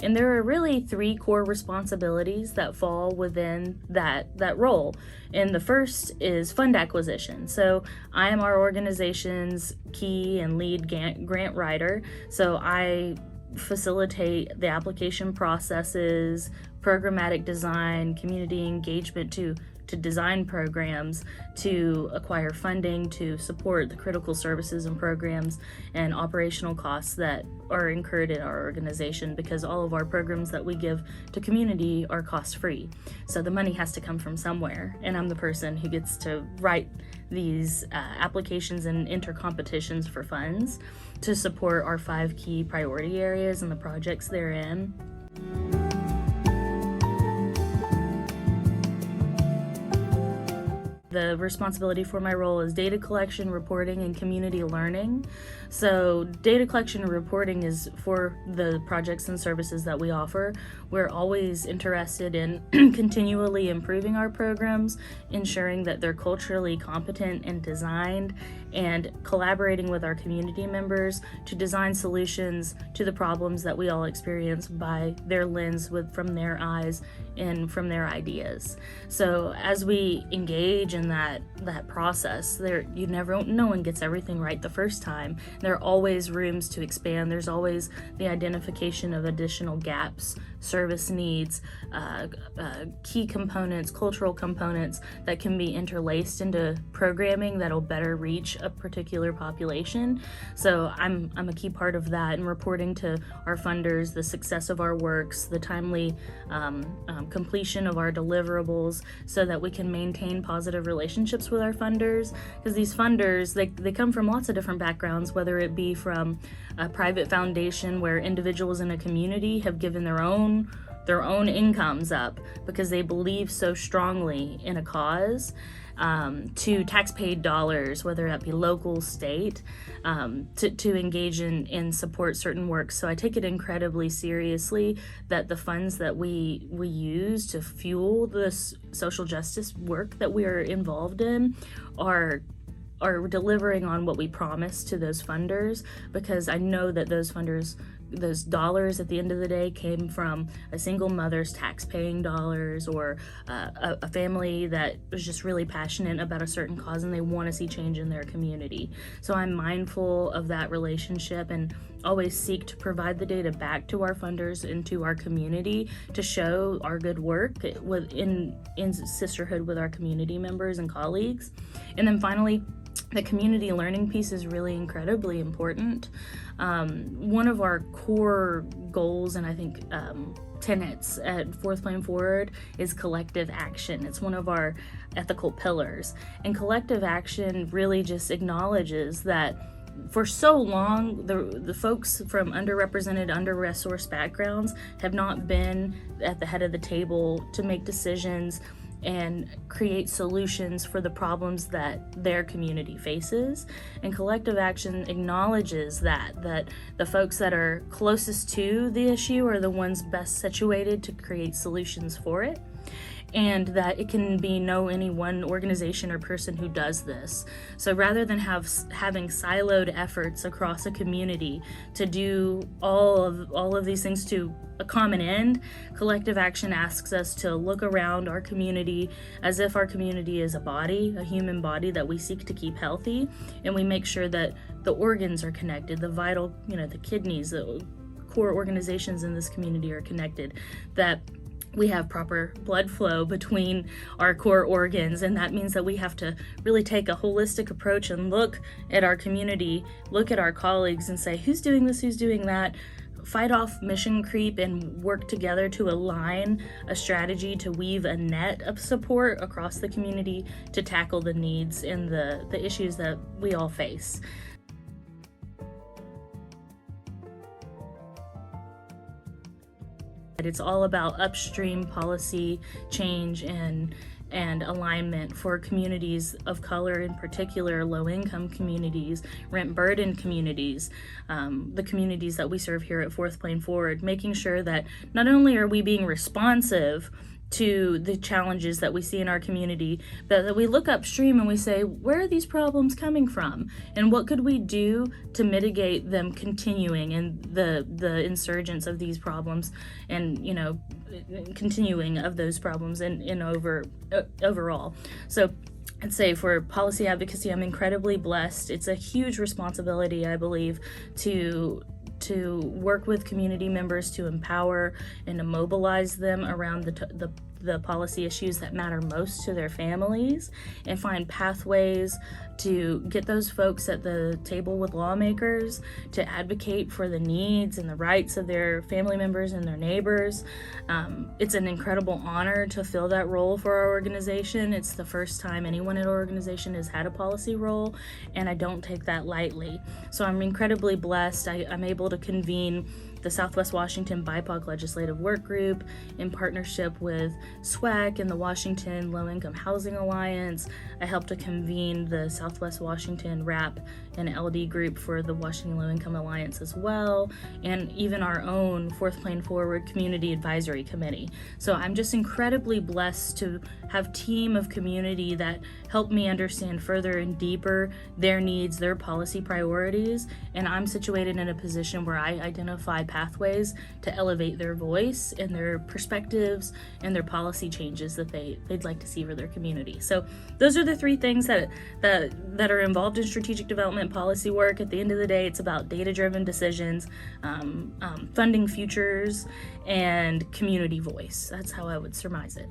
And there are really three core responsibilities that fall within that role. And the first is fund acquisition. So I am our organization's key and lead grant writer. So I facilitate the application processes, programmatic design, community engagement to design programs, to acquire funding, to support the critical services and programs and operational costs that are incurred in our organization, because all of our programs that we give to community are cost-free. So the money has to come from somewhere, and I'm the person who gets to write these applications and enter competitions for funds to support our 5 key priority areas and the projects therein. The responsibility for my role is data collection, reporting, and community learning. So data collection and reporting is for the projects and services that we offer. We're always interested in continually improving our programs, ensuring that they're culturally competent and designed, and collaborating with our community members to design solutions to the problems that we all experience by their lens, from their eyes and from their ideas. So as we engage in that process, no one gets everything right the first time. There are always rooms to expand. There's always the identification of additional gaps, service needs, key components, cultural components that can be interlaced into programming that'll better reach a particular population. So I'm a key part of that, and reporting to our funders the success of our works, the timely completion of our deliverables, so that we can maintain positive relationships with our funders, because these funders, they come from lots of different backgrounds, whether it be from a private foundation where individuals in a community have given their own incomes up because they believe so strongly in a cause, to tax-paid dollars, whether that be local, state, to engage in support certain works. So I take it incredibly seriously that the funds that we use to fuel this social justice work that we are involved in are delivering on what we promised to those funders, because I know that those dollars at the end of the day came from a single mother's tax-paying dollars, or a family that was just really passionate about a certain cause and they want to see change in their community. So I'm mindful of that relationship and always seek to provide the data back to our funders and to our community to show our good work in sisterhood with our community members and colleagues. And then finally, the community learning piece is really incredibly important. One of our core goals, and I think tenets at Fourth Plan Forward, is collective action. It's one of our ethical pillars. And collective action really just acknowledges that for so long, the folks from underrepresented, under-resourced backgrounds have not been at the head of the table to make decisions and create solutions for the problems that their community faces. And collective action acknowledges that the folks that are closest to the issue are the ones best situated to create solutions for it, and that it can be any one organization or person who does this. So rather than having siloed efforts across a community to do all of these things to a common end, collective action asks us to look around our community as if our community is a body, a human body that we seek to keep healthy, and we make sure that the organs are connected, the vital, the kidneys, the core organizations in this community are connected, that we have proper blood flow between our core organs, and that means that we have to really take a holistic approach and look at our community, look at our colleagues and say, who's doing this, who's doing that, fight off mission creep and work together to align a strategy to weave a net of support across the community to tackle the needs and the issues that we all face. It's all about upstream policy change and alignment for communities of color, in particular low-income communities, rent-burdened communities, the communities that we serve here at Fourth Plan Forward, making sure that not only are we being responsive to the challenges that we see in our community, that we look upstream and we say, where are these problems coming from? And what could we do to mitigate them continuing and the insurgence of these problems and, continuing of those problems and overall. So I'd say for policy advocacy, I'm incredibly blessed. It's a huge responsibility, I believe, to work with community members to empower and to mobilize them around the policy issues that matter most to their families, and find pathways to get those folks at the table with lawmakers to advocate for the needs and the rights of their family members and their neighbors. It's an incredible honor to fill that role for our organization. It's the first time anyone at our organization has had a policy role, and I don't take that lightly. So I'm incredibly blessed. I'm able to convene the Southwest Washington BIPOC Legislative Work Group in partnership with SWAC and the Washington Low Income Housing Alliance. I helped to convene the Southwest Washington RAP and LD group for the Washington Low Income Alliance as well, and even our own Fourth Plan Forward Community Advisory Committee. So I'm just incredibly blessed to have a team of community that help me understand further and deeper their needs, their policy priorities, and I'm situated in a position where I identify pathways to elevate their voice and their perspectives and their policy changes that they'd like to see for their community. So those are the three things that are involved in strategic development policy work. At the end of the day, it's about data-driven decisions, funding futures, and community voice. That's how I would surmise it.